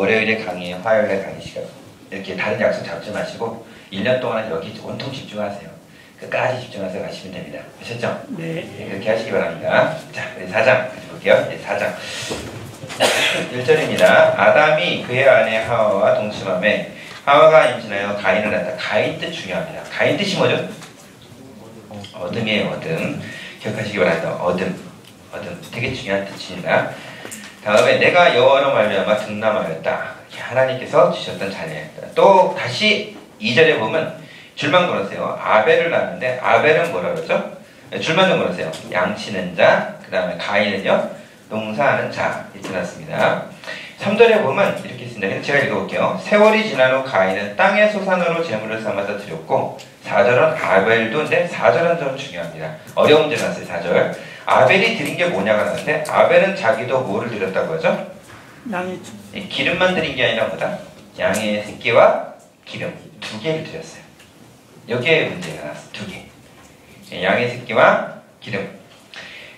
월요일에 강의, 화요일에 강의 시간 이렇게 다른 약속 잡지 마시고 1년 동안 여기 온통 집중하세요. 끝까지 집중해서 가시면 됩니다. 아셨죠? 네. 네, 그렇게 하시기 바랍니다. 자, 우리 4장 가져볼게요. 네, 4장 1절입니다. 아담이 그의 아내 하와와 동침함에 하와가 임신하여 가인을 낳았다. 가인 뜻 중요합니다. 가인 뜻이 뭐죠? 어둠이에요. 어둠. 기억하시기 바랍니다. 어둠. 어둠. 되게 중요한 뜻입니다. 다음에 내가 여호와로 말미암아 등남하였다. 하나님께서 주셨던 자녀였다. 또 다시 2절에 보면 줄만 걸으세요. 아벨을 낳았는데 아벨은 뭐라 그러죠? 줄만 좀 걸으세요. 양치는 자, 그 다음에 가인은요 농사하는 자 이렇게 났습니다. 3절에 보면 이렇게 있습니다. 제가 읽어볼게요. 세월이 지난 후 가인은 땅의 소산으로 제물을 삼아서 드렸고 4절은 아벨도 인데 4절은 좀 중요합니다. 어려운 문제 났어요. 4절 아벨이 드린 게 뭐냐가 나는데 아벨은 자기도 뭐를 드렸다고 하죠? 양의 기름만 드린 게 아니라 뭐다? 양의 새끼와 기름 두 개를 드렸어요. 여기에 문제가 나왔어요. 두 개. 양의 새끼와 기름.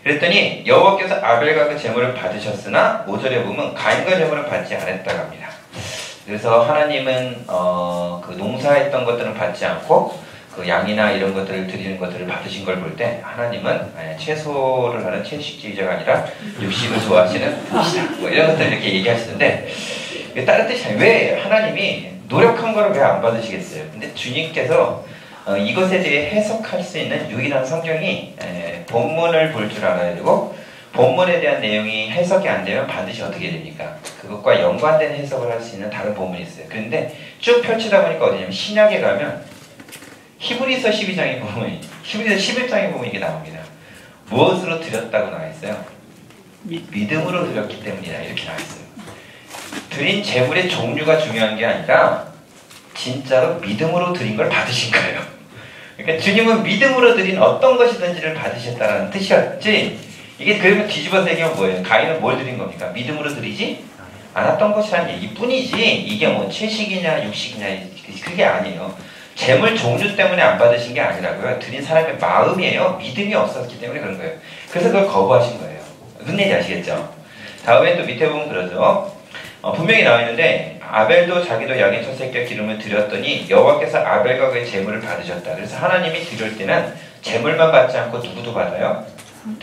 그랬더니 여호와께서 아벨과 그 제물을 받으셨으나 5절에 보면 가인과 제물을 받지 않았다고 합니다. 그래서 하나님은 그 농사했던 것들은 받지 않고 그 양이나 이런 것들을 드리는 것들을 받으신 걸 볼 때 하나님은 채소를 하는 채식주의자가 아니라 육식을 좋아하시는 분이시다. 뭐 이런 것들 이렇게 얘기하시는데 다른 뜻이 아니에요. 왜 하나님이 노력한 거를 왜 안 받으시겠어요? 근데 주님께서 이것에 대해 해석할 수 있는 유일한 성경이 본문을 볼 줄 알아야 되고 본문에 대한 내용이 해석이 안 되면 반드시 어떻게 됩니까? 그것과 연관된 해석을 할 수 있는 다른 본문이 있어요. 그런데 쭉 펼치다 보니까 어디냐면 신약에 가면 히브리서 12장에 보면 히브리서 11장에 보면 이게 나옵니다. 무엇으로 드렸다고 나와 있어요? 믿음으로 드렸기 때문이다 이렇게 나와 있어요. 드린 제물의 종류가 중요한 게 아니라 진짜로 믿음으로 드린 걸 받으신 거예요. 그러니까 주님은 믿음으로 드린 어떤 것이든지를 받으셨다는 뜻이었지. 이게 그러면 뒤집어서 얘기하면 뭐예요? 가인은 뭘 드린 겁니까? 믿음으로 드리지 않았던 것이라는 얘기뿐이지 이게 뭐 채식이냐 육식이냐 그게 아니에요. 재물 종류 때문에 안 받으신 게 아니라고요. 드린 사람의 마음이에요. 믿음이 없었기 때문에 그런 거예요. 그래서 그걸 거부하신 거예요. 무슨 얘기 아시겠죠? 다음에 또 밑에 보면 그러죠. 분명히 나와 있는데 아벨도 자기도 양의 첫 새끼와 기름을 드렸더니 여호와께서 아벨과 그의 제물을 받으셨다. 그래서 하나님이 드릴 때는 제물만 받지 않고 누구도 받아요?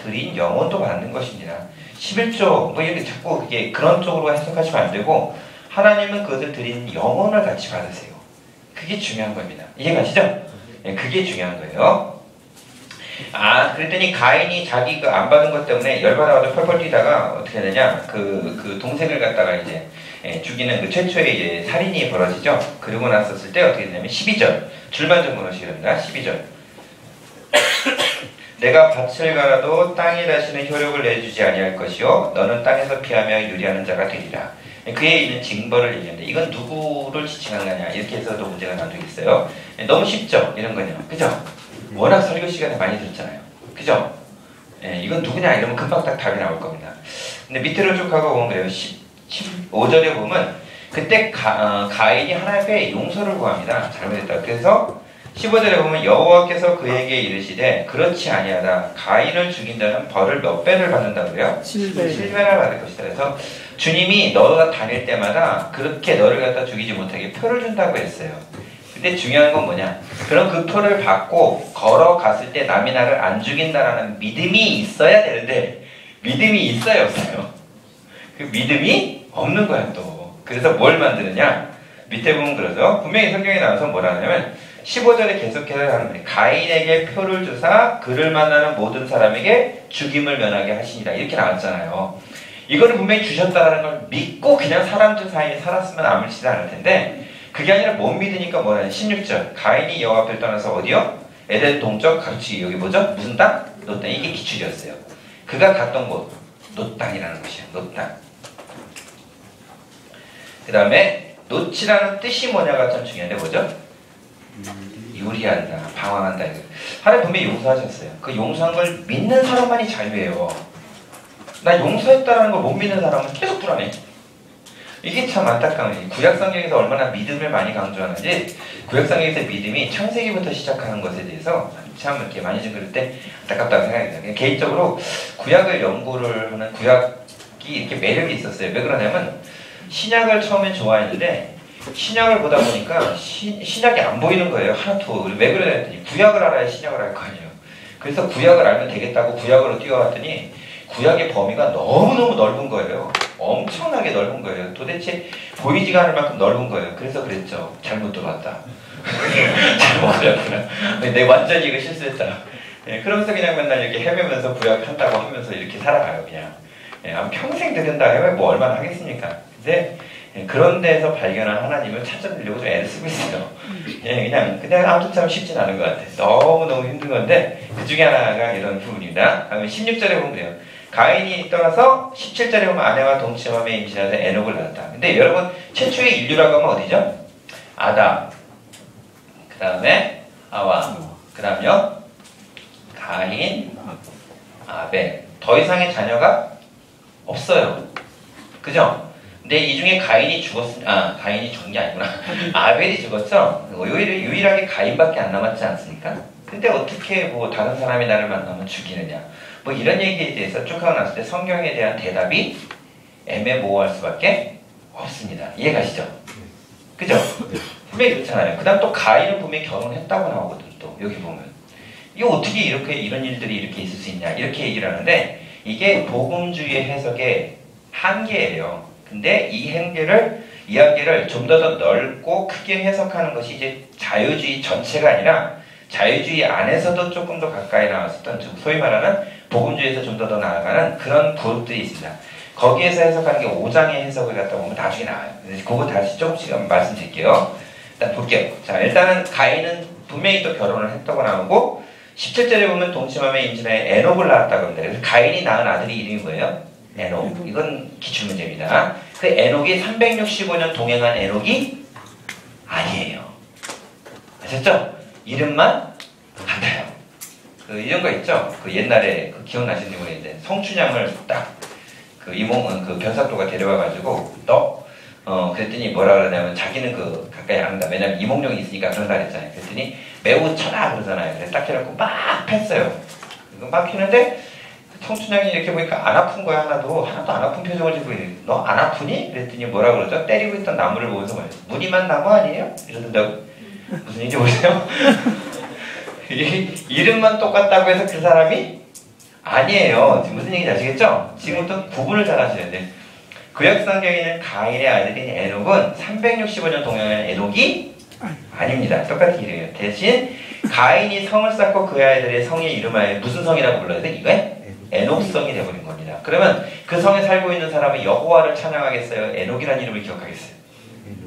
드린 영혼도 받는 것입니다. 11조 뭐 이렇게 자꾸 그게 그런 쪽으로 해석하시면 안 되고 하나님은 그것을 드린 영혼을 같이 받으세요. 그게 중요한 겁니다. 이해가시죠? 네, 그게 중요한 거예요. 그랬더니 가인이 자기 그 안 받은 것 때문에 열받아가지고 펄펄 뛰다가 어떻게 되냐? 그 동생을 갖다가 이제 죽이는 그 최초의 이제 살인이 벌어지죠. 그러고 났었을 때 어떻게 되냐면 12절 줄만 좀 보시랍니다. 12절 내가 밭을 갈아도 땅에 다시는 효력을 내주지 아니할 것이요 너는 땅에서 피하며 유리하는 자가 되리라. 그에 있는 징벌을 얘기하는데 이건 누구를 지칭하는 거냐 이렇게 해서도 문제가 나온 적이 있어요. 너무 쉽죠? 이런 거냐 그죠? 워낙 설교 시간에 많이 들었잖아요. 그죠? 이건 누구냐 이러면 금방 딱 답이 나올 겁니다. 근데 밑으로 쭉 가고 보면 그래요. 15절에 보면 그때 가인이 하나님 앞에 용서를 구합니다. 잘못했다. 그래서 15절에 보면 여호와께서 그에게 이르시되 그렇지 아니하다. 가인을 죽인 자는 벌을 몇 배를 받는다고요? 7배를 받을 것이다. 그래서 주님이 너가 다닐 때마다 그렇게 너를 갖다 죽이지 못하게 표를 준다고 했어요. 근데 중요한 건 뭐냐? 그럼 그 표를 받고 걸어갔을 때 남이 나를 안 죽인다라는 믿음이 있어야 되는데 믿음이 있어요 없어요? 그 믿음이 없는 거야 또. 그래서 뭘 만드느냐? 밑에 보면 그러죠. 분명히 성경에 나와서 뭐라 하냐면 15절에 계속해서 하는 거예요. 가인에게 표를 주사 그를 만나는 모든 사람에게 죽임을 면하게 하시니라 이렇게 나왔잖아요. 이거를 분명히 주셨다는 걸 믿고 그냥 사람들 사이에 살았으면 아무렇지도 않을 텐데 그게 아니라 못 믿으니까 뭐라냐 16절 가인이 여호와 앞을 떠나서 어디요? 에덴 동쪽 가르치기 여기 뭐죠? 무슨 땅? 노 땅. 이게 기출이었어요. 그가 갔던 곳 노 땅이라는 것이에요. 노 땅. 그 다음에 노치라는 뜻이 뭐냐가 참 중요한데 뭐죠? 요리한다, 방황한다. 하나님 분명히 용서하셨어요. 그 용서한 걸 믿는 사람만이 자유해요. 나 용서했다는 걸 못 믿는 사람은 계속 불안해. 이게 참 안타까워요. 구약성경에서 얼마나 믿음을 많이 강조하는지 구약성경에서 믿음이 창세기부터 시작하는 것에 대해서 참 이렇게 많이 좀 그럴 때 안타깝다고 생각이 들어요. 개인적으로 구약을 연구를 하는 구약이 이렇게 매력이 있었어요. 왜 그러냐면 신약을 처음엔 좋아했는데 신약을 보다 보니까 신약이 안 보이는 거예요. 하나도. 왜 그러냐 했더니 구약을 알아야 신약을 알 거 아니에요. 그래서 구약을 알면 되겠다고 구약으로 뛰어갔더니 구약의 범위가 너무너무 넓은 거예요. 엄청나게 넓은 거예요. 도대체 보이지가 않을 만큼 넓은 거예요. 그래서 그랬죠. 잘못 들어왔다. 잘못 들어왔구나. 내가 완전히 이거 실수했다. 예, 그러면서 그냥 맨날 이렇게 헤매면서 구약한다고 하면서 이렇게 살아가요. 그냥. 예, 평생 들은다 해면 뭐 얼마나 하겠습니까? 근데 그런 데서 발견한 하나님을 찾아내려고 좀 애를 쓰고 있어요. 예, 그냥 아무튼 참 쉽진 않은 것 같아요. 너무너무 힘든 건데 그 중에 하나가 이런 부분입니다. 다음에 16절에 보면 그래요. 가인이 떠나서 17절에 보면 아내와 동침함에 임신해서 에녹을 낳았다. 근데 여러분 최초의 인류라고 하면 어디죠? 아담, 그 다음에 아와, 그 다음요 가인, 아벨. 더 이상의 자녀가 없어요. 그죠? 근데 이 중에 가인이 가인이 죽은 게 아니구나. 아벨이 죽었죠? 유일하게 가인밖에 안 남았지 않습니까? 근데 어떻게 뭐 다른 사람이 나를 만나면 죽이느냐. 뭐 이런 얘기에 대해서 쭉 하고 났을 때 성경에 대한 대답이 애매모호할 수밖에 없습니다. 이해가시죠? 그죠? 분명히 그렇잖아요. 그 다음 또 가인은 분명히 결혼했다고 나오거든. 또 여기 보면. 이거 어떻게 이런 일들이 이렇게 있을 수 있냐. 이렇게 얘기를 하는데 이게 복음주의 해석의 한계예요. 근데 이 한계를 좀 더 넓고 크게 해석하는 것이 이제 자유주의 전체가 아니라 자유주의 안에서도 조금 더 가까이 나왔었던 소위 말하는 복음주의에서 좀 더 나아가는 그런 그룹들이 있습니다. 거기에서 해석하는 게 5장의 해석을 갖다 보면 나중에 나와요. 그거 다시 조금씩 말씀드릴게요. 일단 볼게요. 자, 일단은 가인은 분명히 또 결혼을 했다고 나오고 17절에 보면 동침함에 임신하여 에녹을 낳았다고 합니다. 그래서 가인이 낳은 아들이 이름이 뭐예요? 에녹. 이건 기출문제입니다. 그 에녹이 365년 동행한 에녹이 아니에요. 아셨죠? 이름만 같아요. 이런 거 있죠? 옛날에 기억나시는 분이 이제 성춘향을 딱 이몽은 변사또가 데려와가지고 그랬더니 뭐라 그러냐면 자기는 가까이 안 한다. 왜냐면 이몽룡이 있으니까 그런다 그랬잖아요. 그랬더니 매우 쳐라 그러잖아요. 그래서 딱 해놓고 막 팼어요. 막 피는데 성춘향이 이렇게 보니까 안 아픈 거야. 하나도 안 아픈 표정을 짓고 있는데 너 안 아프니? 그랬더니 뭐라 그러죠? 때리고 있던 나무를 보면서 말해요. 무늬만 나무 아니에요? 이러던다고. 무슨 얘기인지 모르세요? 이름만 똑같다고 해서 그 사람이 아니에요. 지금 무슨 얘기인지 아시겠죠? 지금부터 구분을 잘 하셔야 돼. 구약성경에 있는 가인의 아들인 에녹은 365년 동행한 에녹이 아닙니다. 똑같은 이름이에요. 대신 가인이 성을 쌓고 그 아이들의 성의 이름하여 무슨 성이라고 불러야 돼? 이거에 에녹성이 되어버린 겁니다. 그러면 그 성에 살고 있는 사람은 여호와를 찬양하겠어요? 에녹이라는 이름을 기억하겠어요?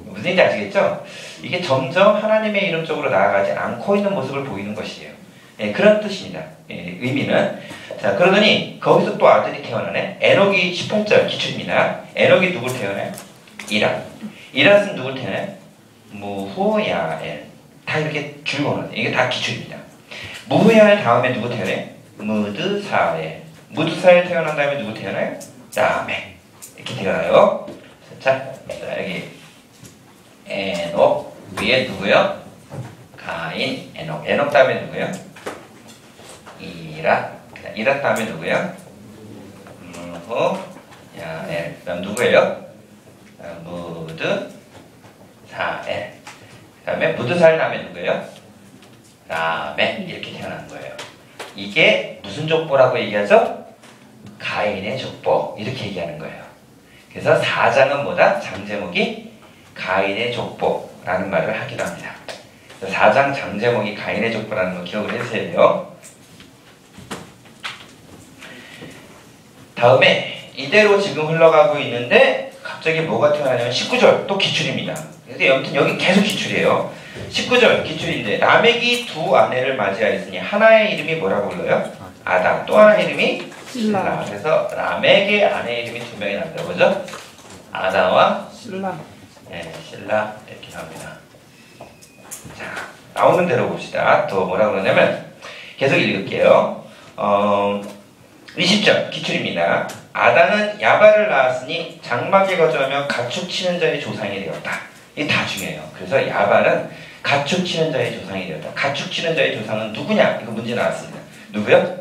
무슨 얘기인지 아시겠죠? 이게 점점 하나님의 이름 쪽으로 나아가지 않고 있는 모습을 보이는 것이에요. 예, 그런 뜻입니다. 예, 의미는. 자, 그러더니 거기서 또 아들이 태어나네. 에녹이 18절 기출입니다. 에녹이 누굴 태어나요? 이랏. 이랏은 누굴 태어나요? 무후야엘. 다 이렇게 줄거는 이게 다 기출입니다. 무후야엘 다음에 누구 태어나요? 무드사엘. 무드사엘 태어난 다음에 누구 태어나요? 라멕. 이렇게 태어나요. 자, 여기 에녹 위에 누구요? 가인, 에녹. 에녹 다음에 누구요? 이랏 다음에 누구요? 무후야엘. 그다음 누구예요? 무드사엘. 그다음에 무드사엘 다음에 누구예요? 라멕. 이렇게 태어난 거예요. 이게 무슨 족보라고 얘기하죠? 가인의 족보. 이렇게 얘기하는 거예요. 그래서 4장은 뭐다? 장제목이 가인의 족보라는 말을 하기도 합니다. 4장 장제목이 가인의 족보라는 거 기억을 해주셔야 돼요. 다음에 이대로 지금 흘러가고 있는데 갑자기 뭐가 태어나냐면 19절 또 기출입니다. 근데 아무튼 여기 계속 기출이에요. 19절 기출인데 라멕이 두 아내를 맞이하였으니 하나의 이름이 뭐라고 불러요? 아담. 또 하나의 이름이 실라. 그래서 라멕의 아내 이름이 두 명이 나온다고 그러죠? 아담과 실라. 네, 실라 이렇게 나옵니다. 자, 나오는 대로 봅시다. 또 뭐라고 그러냐면 계속 읽을게요. 20절 기출입니다. 아담은 야발을 낳았으니 장막에 거주하며 가축 치는 자의 조상이 되었다. 이게 다 중요해요. 그래서 야발은 가축 치는 자의 조상이 되었다. 가축 치는 자의 조상은 누구냐? 이거 문제 나왔습니다. 누구요?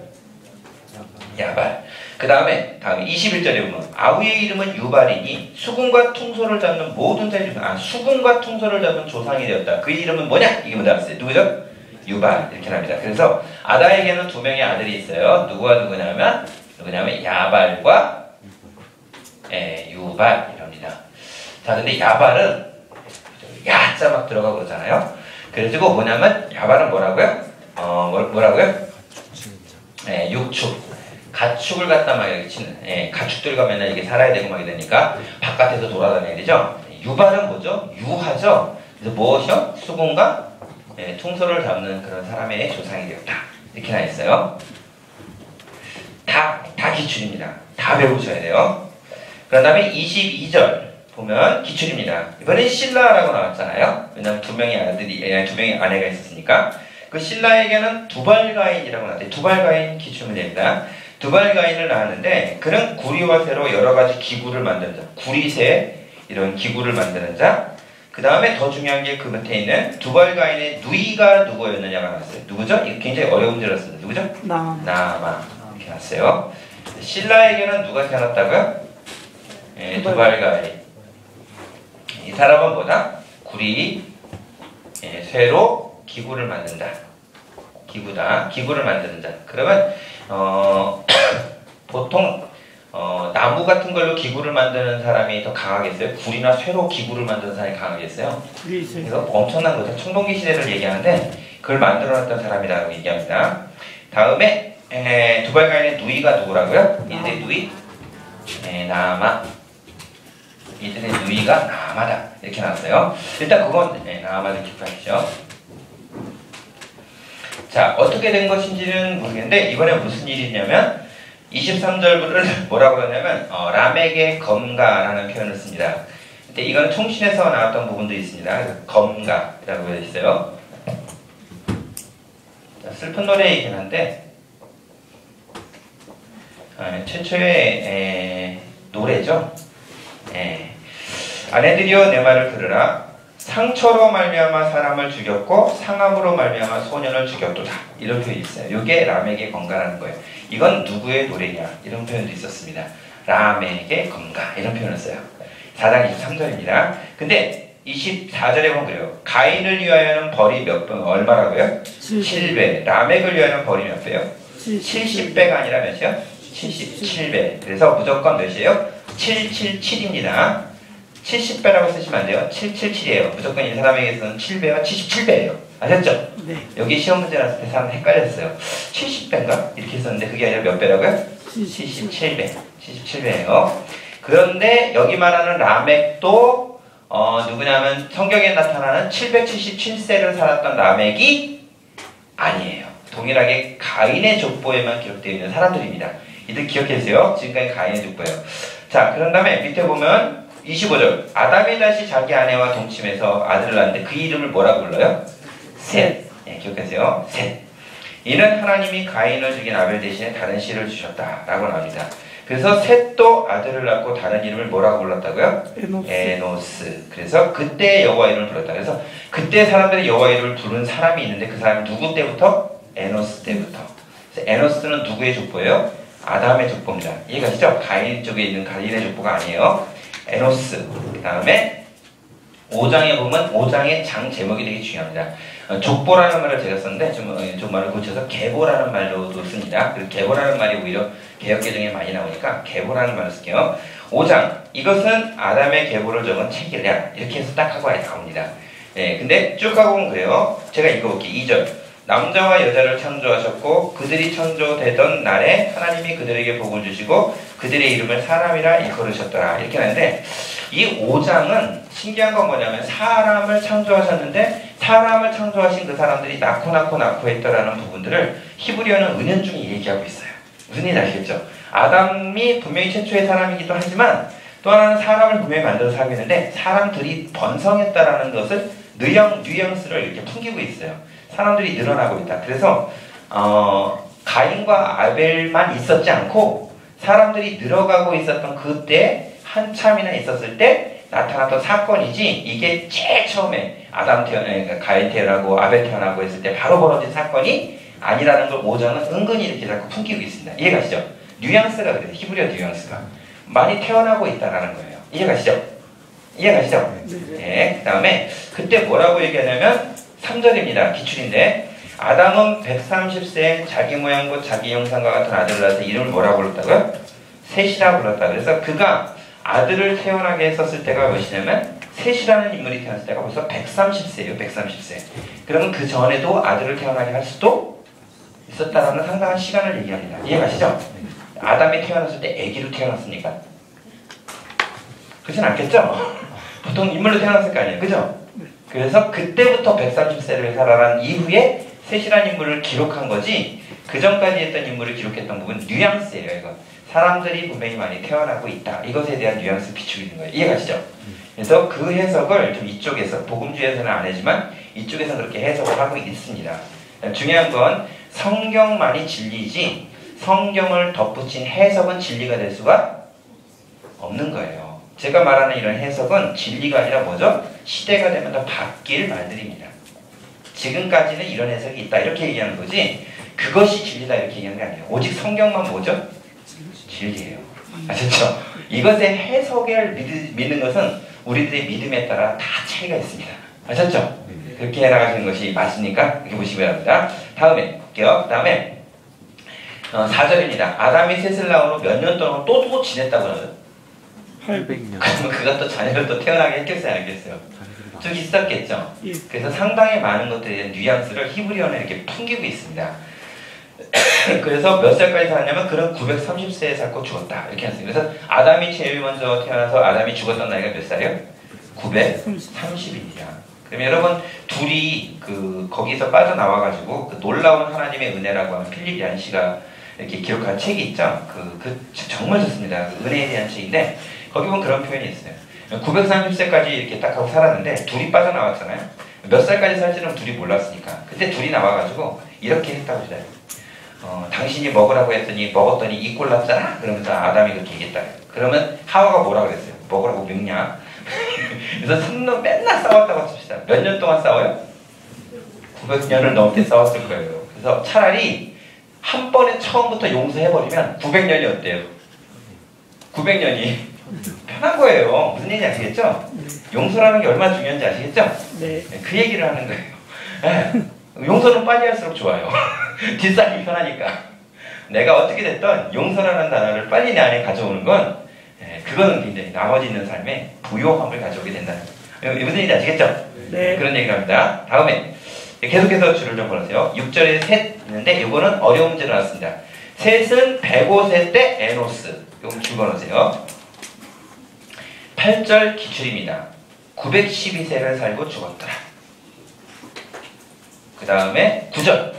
야발. 그 다음에 21절에 보면 아우의 이름은 유발이니 수금과 퉁소를 잡는 모든 자의 조상. 수금과 퉁소를 잡은 조상이 되었다. 그 이름은 뭐냐? 이게 뭐다? 누구죠? 유발. 이렇게 합니다. 그래서 아다에게는 두 명의 아들이 있어요. 누구와 누구냐면 야발과 유발 이랍니다. 자, 근데 야발은 야자 막 들어가고 그러잖아요. 그래가지고 뭐냐면 야발은 뭐라고요? 뭐라고요? 육축. 가축을 갖다 막 이렇게 치는, 가축들과 맨날 이게 살아야 되고 막 이러니까 바깥에서 돌아다녀야 되죠. 유발은 뭐죠? 유하죠. 그래서 무엇이요? 수금과 퉁소를 잡는 그런 사람의 조상이 되었다. 이렇게 나 있어요. 다 기출입니다. 다 배우셔야 돼요. 그 다음에 22절 보면 기출입니다. 이번엔 신라라고 나왔잖아요. 왜냐면 두 명의 아내가 있었으니까. 그 신라에게는 두발가인이라고 나왔대요. 두발가인 기출문제입니다. 두발가인을 낳았는데 그는 구리와 새로 여러 가지 기구를 만드는 자, 구리새 이런 기구를 만드는 자. 그 다음에 더 중요한 게 그 밑에 있는 두발가인의 누이가 누구였느냐가 나왔어요. 누구죠? 이거 굉장히 어려운 문제였습니다. 누구죠? 나아만 이렇게 나왔어요. 신라에게는 누가 태어났다고요? 두발가인. 이 사람은 뭐다? 구리, 쇠로 기구를 만든다. 기구를 만드는 자. 그러면 보통 나무 같은 걸로 기구를 만드는 사람이 더 강하겠어요? 구리나 쇠로 기구를 만드는 사람이 강하겠어요? 그래서 엄청난 거죠. 청동기 시대를 얘기하는데 그걸 만들어놨던 사람이라고 얘기합니다. 다음에 두발가인의 누이가 누구라고요? 이들의 누이? 나아마. 이들의 누이가 나아마다. 이렇게 나왔어요. 일단 그건 나아마를 기억하시죠. 자, 어떻게 된 것인지는 모르겠는데 이번에 무슨 일이 있냐면 23절부를 뭐라고 하냐면 라멕의 검가라는 표현을 씁니다. 근데 이건 총신에서 나왔던 부분도 있습니다. 검가라고 되어 있어요. 자, 슬픈 노래이긴 한데 최초의 노래죠. 아내들이여 내 말을 들으라. 상처로 말미암아 사람을 죽였고 상함으로 말미암아 소년을 죽였도다. 이런 표현이 있어요. 이게 라멕의 검가라는 거예요. 이건 누구의 노래냐? 이런 표현도 있었습니다. 라멕의 검가 이런 표현을 써요. 4장 23절입니다. 근데 24절에 보면 그래요. 가인을 위하여는 벌이 몇 배? 얼마라고요? 7배. 라멕을 위하여는 벌이 몇 배요? 70배가 아니라 몇이요? 77배. 그래서 무조건 몇이에요? 777입니다. 70배라고 쓰시면 안 돼요. 777이에요. 무조건 이 사람에게서는 7배와 77배예요. 아셨죠? 네. 여기 시험 문제 나왔을 때 사람 헷갈렸어요. 70배인가? 이렇게 했었는데 그게 아니라 몇 배라고요? 77배. 77배예요. 그런데 여기 말하는 라멕도 누구냐면 성경에 나타나는 777세를 살았던 라멕이 아니에요. 동일하게 가인의 족보에만 기록되어 있는 사람들입니다. 이들 기억해주세요. 지금까지 가인의 족보예요. 자, 그런 다음에 밑에 보면 25절. 아담이 다시 자기 아내와 동침해서 아들을 낳는데 그 이름을 뭐라고 불러요? 셋. 기억하세요. 셋. 이는 하나님이 가인을 죽인 아벨 대신에 다른 씨를 주셨다라고 나옵니다. 그래서 셋도 아들을 낳고 다른 이름을 뭐라고 불렀다고요? 에노스. 그래서 그때 여호와 이름을 불렀다. 그래서 그때 사람들이 여호와 이름을 부른 사람이 있는데 그 사람이 누구 때부터? 에노스 때부터. 그래서 에노스는 누구의 족보예요? 아담의 족보입니다. 이해가시죠? 가인 쪽에 있는 가인의 족보가 아니에요. 에노스. 그 다음에 5장에 보면 5장의 장 제목이 되게 중요합니다. 족보라는 말을 제가 썼는데 좀 말을 고쳐서 계보라는 말로도 씁니다. 그래서 계보라는 말이 오히려 개역개정에 많이 나오니까 계보라는 말을 쓸게요. 5장. 이것은 아담의 계보를 적은 책이랴. 이렇게 해서 딱 하고 나옵니다. 근데 쭉 하고 보면 그래요. 제가 읽어볼게요. 2절. 남자와 여자를 창조하셨고 그들이 창조되던 날에 하나님이 그들에게 복을 주시고 그들의 이름을 사람이라 일컬으셨더라. 이렇게 하는데 이 5장은 신기한 건 뭐냐면 사람을 창조하셨는데 사람을 창조하신 그 사람들이 낳고 했더라는 부분들을 히브리어는 은연중에 얘기하고 있어요. 무슨 얘기인지 아시겠죠? 아담이 분명히 최초의 사람이기도 하지만 또 하나는 사람을 분명히 만들어서 살고 있는데 사람들이 번성했다라는 것을 뉘앙스를 이렇게 풍기고 있어요. 사람들이 늘어나고 있다. 그래서 가인과 아벨만 있었지 않고 사람들이 늘어가고 있었던 그때 한참이나 있었을 때 나타났던 사건이지 이게 제일 처음에 가인 태어나고 아벨 태어나고 했을 때 바로 벌어진 사건이 아니라는 걸 5장은 은근히 이렇게 자꾸 풍기고 있습니다. 이해가시죠? 뉘앙스라 그래요. 히브리어 뉘앙스가. 많이 태어나고 있다라는 거예요. 이해가시죠? 이해가시죠? 네. 그 다음에 그때 뭐라고 얘기하냐면 3절입니다. 기출인데 아담은 130세에 자기 모양 곧 자기 형상과 같은 아들을 낳아서 이름을 뭐라고 불렀다고요? 셋이라 불렀다. 그래서 그가 아들을 태어나게 했었을 때가 몇이냐면 셋이라는 인물이 태어났을 때가 벌써 130세예요. 130세. 그러면 그 전에도 아들을 태어나게 할 수도 있었다라는 상당한 시간을 얘기합니다. 이해가시죠? 아담이 태어났을 때 아기로 태어났습니까? 그렇진 않겠죠? 보통 인물로 태어났을 거 아니에요. 그죠? 그래서 그때부터 130세를 살아난 이후에 셋이라는 인물을 기록한 거지 그 전까지 했던 인물을 기록했던 부분 뉘앙스예요. 이거 사람들이 분명히 많이 태어나고 있다. 이것에 대한 뉘앙스 비추고 있는 거예요. 이해가시죠? 그래서 그 해석을 좀 이쪽에서 복음주에서는 안 하지만 이쪽에서는 그렇게 해석을 하고 있습니다. 중요한 건 성경만이 진리이지 성경을 덧붙인 해석은 진리가 될 수가 없는 거예요. 제가 말하는 이런 해석은 진리가 아니라 뭐죠? 시대가 되면 더 바뀔 말들입니다. 지금까지는 이런 해석이 있다 이렇게 얘기하는 거지 그것이 진리다 이렇게 얘기하는 게 아니에요. 오직 성경만 뭐죠? 진리예요. 아셨죠? 이것의 해석을 믿는 것은 우리들의 믿음에 따라 다 차이가 있습니다. 아셨죠? 그렇게 해나가시는 것이 맞으니까 이렇게 보시기 바랍니다. 다음에 볼게요. 다음에 4절입니다. 아담이 셋을 낳은 후 몇 년 동안 또 지냈다고 하거든. 800년. 그러면 그가 또 자녀를 또 태어나게 했겠어요? 안 했겠어요? 좀 있었겠죠? 예. 그래서 상당히 많은 것들에 대한 뉘앙스를 히브리어는 이렇게 풍기고 있습니다. 그래서 몇 살까지 살았냐면 그는 930세에 살고 죽었다 이렇게 했어요. 그래서 아담이 제일 먼저 태어나서 아담이 죽었던 나이가 몇 살이에요? 930입니다. 그러면 여러분 둘이 거기서 빠져나와가지고 그 놀라운 하나님의 은혜라고 하는 필립 얀시가 이렇게 기록한 책이 있죠. 정말 좋습니다. 은혜에 대한 책인데 거기 보면 그런 표현이 있어요. 930세까지 이렇게 딱 하고 살았는데 둘이 빠져나왔잖아요. 몇 살까지 살지는 둘이 몰랐으니까. 그때 둘이 나와가지고 이렇게 했다고 해요. 당신이 먹으라고 했더니 먹었더니 이 꼴 났잖아. 그러면서 아담이 그렇게 얘기했다. 그러면 하와가 뭐라 그랬어요? 먹으라고 먹냐? 그래서 3년 맨날 싸웠다고 칩시다. 몇 년 동안 싸워요? 900년을 넘게 싸웠을 거예요. 그래서 차라리 한 번에 처음부터 용서해버리면 900년이 어때요? 900년이 편한 거예요. 무슨 얘기인지 아시겠죠? 용서라는 게 얼마나 중요한지 아시겠죠? 네. 그 얘기를 하는 거예요. 네. 용서는 빨리 할수록 좋아요. 뒷살이 편하니까. 내가 어떻게 됐든 용서라는 단어를 빨리 내 안에 가져오는 건 그거는 굉장히 나머지 있는 삶에 부요함을 가져오게 된다는 거예요. 무슨 얘기인지 아시겠죠? 네. 그런 얘기를 합니다. 다음에 계속해서 줄을 좀 보세요. 6절에 셋 있는데 이거는 어려운 문제로 나왔습니다. 셋은 105세 때 에노스. 이거 줄 거놓으세요. 8절 기출입니다. 912세를 살고 죽었더라. 그 다음에 9절.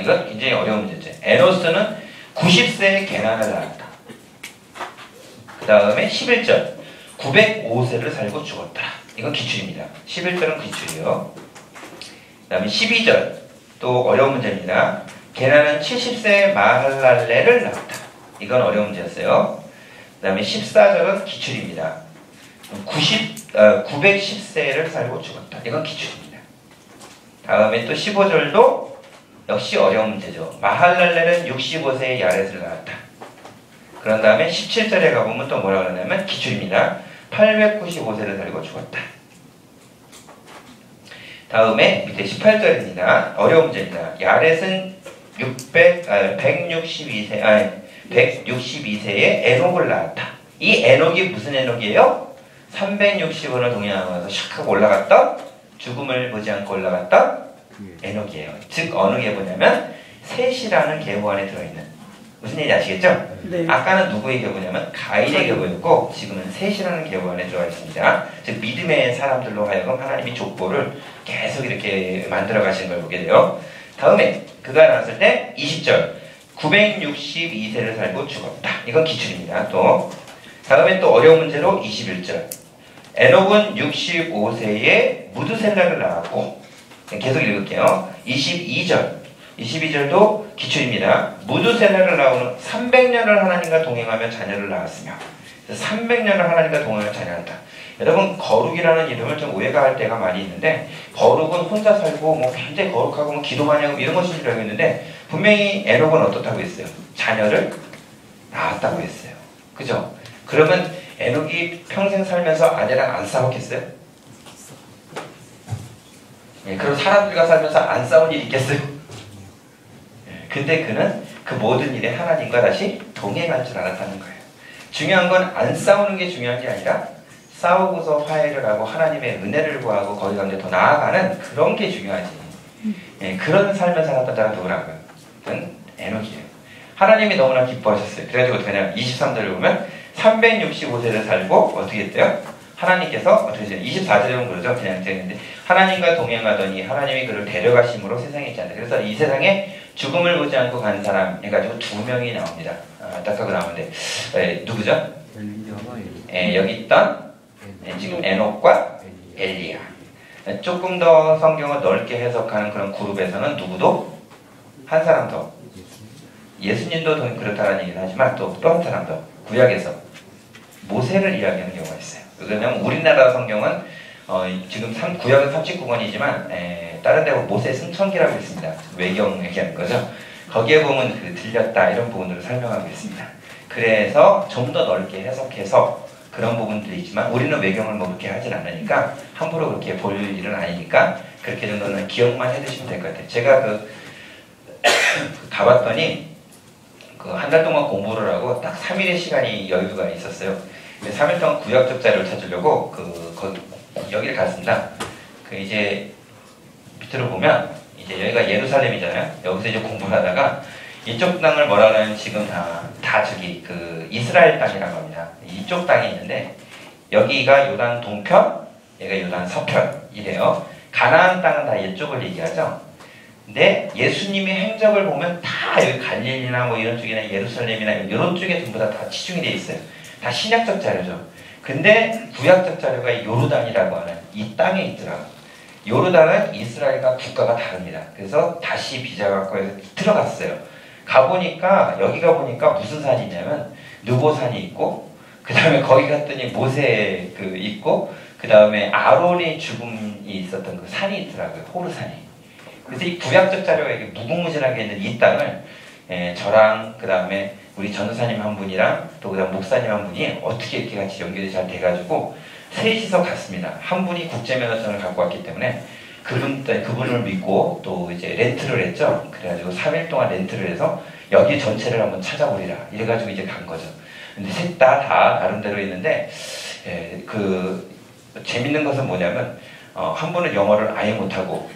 이건 굉장히 어려운 문제죠. 에노스는 90세에 게난을 낳았다. 그 다음에 11절. 905세를 살고 죽었더라. 이건 기출입니다. 11절은 기출이요. 그 다음에 12절. 또 어려운 문제입니다. 게난은 70세에 마할랄레를 낳았다. 이건 어려운 문제였어요. 그 다음에 14절은 기출입니다. 910세를 살고 죽었다. 이건 기출입니다. 다음에 또 15절도 역시 어려운 문제죠. 마할랄레는 65세에 야렛을 낳았다. 그런 다음에 17절에 가보면 또 뭐라 그러냐면 기출입니다. 895세를 살고 죽었다. 다음에 밑에 18절입니다. 어려운 문제입니다. 야렛은 162세에 에녹을 낳았다. 이 에녹이 무슨 에녹이에요? 360원을 동양하면서 샥 하고 올라갔던 죽음을 보지 않고 올라갔던 에녹이에요. 즉 어느 계보냐면 셋이라는 계보 안에 들어있는 무슨 얘기인지 아시겠죠? 네. 아까는 누구의 계보냐면 가인의 계보였고 지금은 셋이라는 계보 안에 들어가 있습니다. 즉 믿음의 사람들로 하여금 하나님이 족보를 계속 이렇게 만들어 가시는 걸 보게 돼요. 다음에 그가 나왔을 때 20절 962세를 살고 죽었다. 이건 기출입니다. 또 다음에 또 어려운 문제로 21절 에녹은 65세에 무드셀라를 낳았고 계속 읽을게요. 22절도 기출입니다. 무드셀라를 낳은 300년을 하나님과 동행하며 자녀를 낳았으며 300년을 하나님과 동행하며 자녀를 낳았다. 여러분 거룩이라는 이름을 좀 오해가 할 때가 많이 있는데 거룩은 혼자 살고 뭐 굉장히 거룩하고 뭐 기도 많이 하고 이런 것인 줄 알고 있는데 분명히 에녹은 어떻다고 했어요? 자녀를 낳았다고 했어요. 그죠? 그러면 에녹이 평생 살면서 아내랑 안 싸웠겠어요? 예, 그럼 사람들과 살면서 안 싸운 일이 있겠어요? 예, 근데 그는 그 모든 일에 하나님과 다시 동행할 줄 알았다는 거예요. 중요한 건 안 싸우는 게 중요한 게 아니라 싸우고서 화해를 하고 하나님의 은혜를 구하고 거기 가운데 더 나아가는 그런 게 중요하지. 예, 그런 삶을 살았던 자가 누구라고요? 그건 에녹이에요. 하나님이 너무나 기뻐하셨어요. 그래가지고 어떻게 하냐면 23절에 보면 365세를 살고 어떻게 했대요? 하나님께서 어떻게 했어요? 24절에 보면 그러죠. 그냥 되는데 하나님과 동행하더니 하나님이 그를 데려가심으로 세상에 있지 않다. 그래서 이 세상에 죽음을 보지 않고 간 사람 해가지고 2명이 나옵니다. 딱 하고 나오는데 누구죠? 여기 있던 지금 에녹과 엘리야. 조금 더 성경을 넓게 해석하는 그런 그룹에서는 누구도 한 사람 더, 예수님도 그렇다는 얘기를 하지만 또 한 사람 더, 구약에서 모세를 이야기하는 경우가 있어요. 왜냐하면 우리나라 성경은 지금 구약은 39권이지만 다른 데 보면 모세 승천기라고 있습니다. 외경 얘기하는 거죠. 거기에 보면 그 들렸다 이런 부분들을 설명하고 있습니다. 그래서 좀 더 넓게 해석해서 그런 부분들이 있지만 우리는 외경을 뭐 그렇게 하진 않으니까 함부로 그렇게 볼 일은 아니니까 그렇게 정도는 기억만 해두시면 될 것 같아요. 제가 가봤더니 한 달 동안 공부를 하고 딱 3일의 시간이 여유가 있었어요. 3일 동안 구약적 자료를 찾으려고 여기를 갔습니다. 이제 밑으로 보면 이제 여기가 예루살렘이잖아요. 여기서 이제 공부를 하다가 이쪽 땅을 뭐라 그러냐면 지금 다 저기 이스라엘 땅이라고 합니다. 이쪽 땅이 있는데 여기가 요단 동편, 얘가 요단 서편이래요. 가나안 땅은 다 이쪽을 얘기하죠. 근데 예수님의 행적을 보면 다 여기 갈릴리나 뭐 이런 쪽이나 예루살렘이나 이런 쪽에 전부 다 치중이 돼 있어요. 다 신약적 자료죠. 근데 구약적 자료가 요르단이라고 하는 이 땅에 있더라고요. 요르단은 이스라엘과 국가가 다릅니다. 그래서 다시 비자각과에서 들어갔어요. 가보니까 여기가 보니까 무슨 산이 있냐면 느보산이 있고 그 다음에 거기 갔더니 모세 있고 그 다음에 아론의 죽음이 있었던 그 산이 있더라고요. 호르산이. 그래서 이 구약적 자료가 이렇게 무궁무진하게 있는 이 땅을 저랑 그 다음에 우리 전도사님 한 분이랑 또 그다음 목사님 한 분이 어떻게 이렇게 같이 연결이 잘 돼가지고 셋이서 갔습니다. 한 분이 국제면허증을 갖고 왔기 때문에 그분을 믿고 또 이제 렌트를 했죠. 그래가지고 3일 동안 렌트를 해서 여기 전체를 한번 찾아보리라 이래가지고 이제 간 거죠. 근데 셋 다 나름대로 있는데 재밌는 것은 뭐냐면 한 분은 영어를 아예 못하고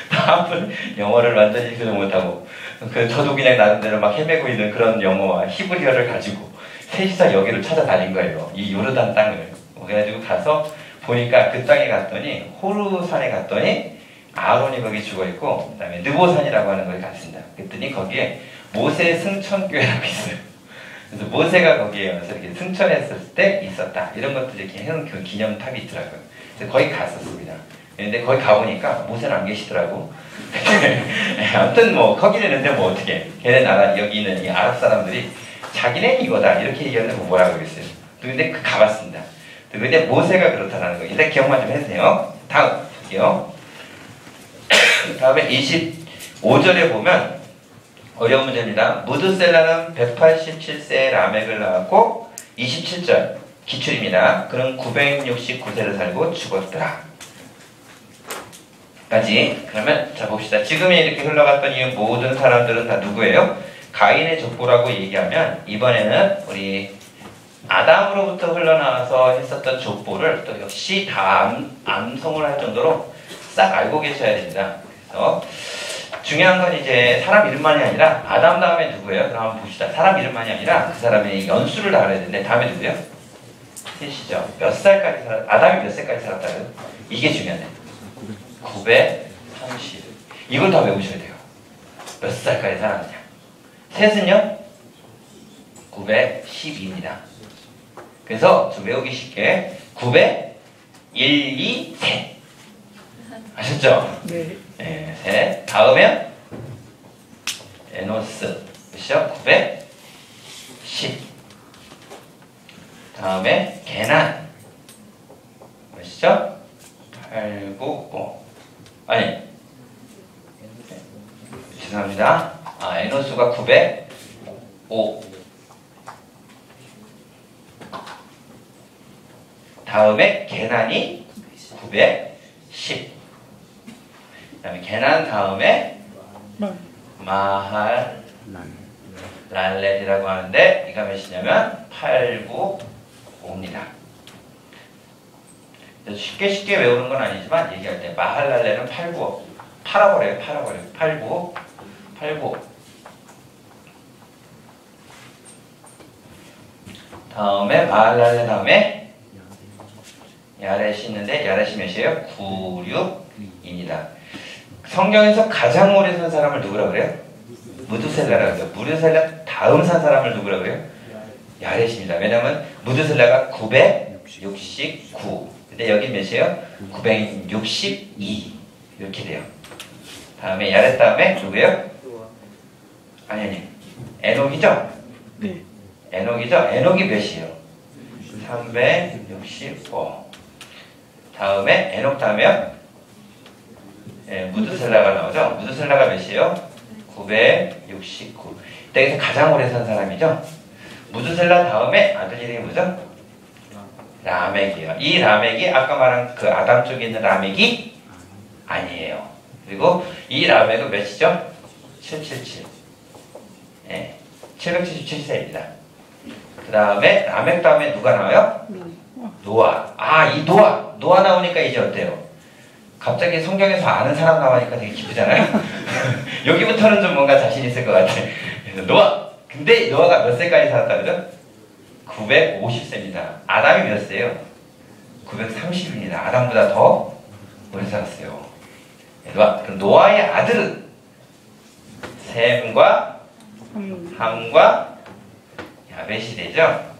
한 분은 영어를 완전히 못하고 저도 그냥 나름대로 막 헤매고 있는 그런 영어와 히브리어를 가지고 셋이서 여기를 찾아다닌 거예요. 이 요르단 땅을. 그래가지고 가서 보니까 그 땅에 갔더니 호르산에 갔더니 아론이 거기 죽어있고 그 다음에 느보산이라고 하는 거에 갔습니다. 그랬더니 거기에 모세 승천교회라고 있어요. 그래서 모세가 거기에 와서 이렇게 승천했을 때 있었다. 이런 것들 이렇게 해놓은 그 기념탑이 있더라고요. 그래서 거기 갔었습니다. 근데 거기 가보니까 모세는 안 계시더라고. 아무튼 뭐 거기는 있는데 뭐 어떻게 걔네 나라 여기 있는 이 아랍 사람들이 자기네 이거다 이렇게 얘기하는데 뭐라고 그랬어요. 근데 가봤습니다. 근데 모세가 그렇다는 거 일단 기억만 좀 해주세요. 다음 볼게요. 다음에 25절에 보면 어려운 문제입니다. 무드셀라는 187세에 라멕을 낳았고 27절 기출입니다. 그는 969세를 살고 죽었더라. 까지. 그러면 자 봅시다. 지금이 이렇게 흘러갔던 이 모든 사람들은 다 누구예요? 가인의 족보라고 얘기하면 이번에는 우리 아담으로부터 흘러나와서 했었던 족보를 또 역시 다 암송을 할 정도로 싹 알고 계셔야 됩니다. 그래서 중요한 건 이제 사람 이름만이 아니라 아담 다음에 누구예요? 그럼 한번 봅시다. 사람 이름만이 아니라 그 사람의 연수를 다 알아야 되는데 다음에 누구예요? 셋이죠. 몇 살까지 아담이 몇 살까지 살았다고요? 이게 중요해요. 930. 이걸 다 외우셔야 돼요. 몇 살까지 살았느냐. 셋은요? 912입니다. 그래서 좀 외우기 쉽게 900, 1, 2, 셋. 아셨죠? 네. 네, 셋. 다음에 에노스. 그렇죠? 910. 다음에 게난. 그렇죠? 895. 아니. 죄송합니다. 에노스가 950. 5. 다음에 계난이 910. 그 다음에 계난 다음에 마할 랄렛이라고 하는데 이가 몇이냐면 895입니다. 쉽게 외우는 건 아니지만 얘기할 때 마할 랄렛은 895 팔아버려요. 895 다음에 마할 랄렛 다음에 야렛이 있는데 야렛이 몇이에요? 96입니다. 성경에서 가장 오래 산 사람을 누구라 그래요? 무드셀라라고 해요. 무드셀라 다음 산 사람을 누구라 그래요? 야렛입니다. 왜냐하면 무드셀라가 969. 근데 여기 몇이에요? 962 이렇게 돼요. 다음에 야렛 다음에 누구예요? 아니 에녹이죠? 네. 에녹이죠? 에녹이 몇이에요? 365. 다음에 에녹 다음에요? 무드셀라가 나오죠? 무드셀라가 몇이에요? 969. 여기서 가장 오래 산 사람이죠? 무드셀라 다음에 아들 이름이 뭐죠? 라멕이에요. 이 라멕이 아까 말한 그 아담 쪽에 있는 라멕이 아니에요. 그리고 이 라멕은 몇이죠? 777. 네, 777세입니다. 그 다음에 라멕 다음에 누가 나와요? 노아. 아, 이 노아 나오니까 이제 어때요? 갑자기 성경에서 아는 사람 나오니까 되게 기쁘잖아요. 여기부터는 좀 뭔가 자신 있을 것 같아. 그래서 노아. 근데 노아가 몇 세까지 살았다 그죠? 950세입니다. 아담이 몇 세예요? 930입니다. 아담보다 더 오래 살았어요. 노아. 그럼 노아의 아들은 셈과 함과 야벳이 되죠.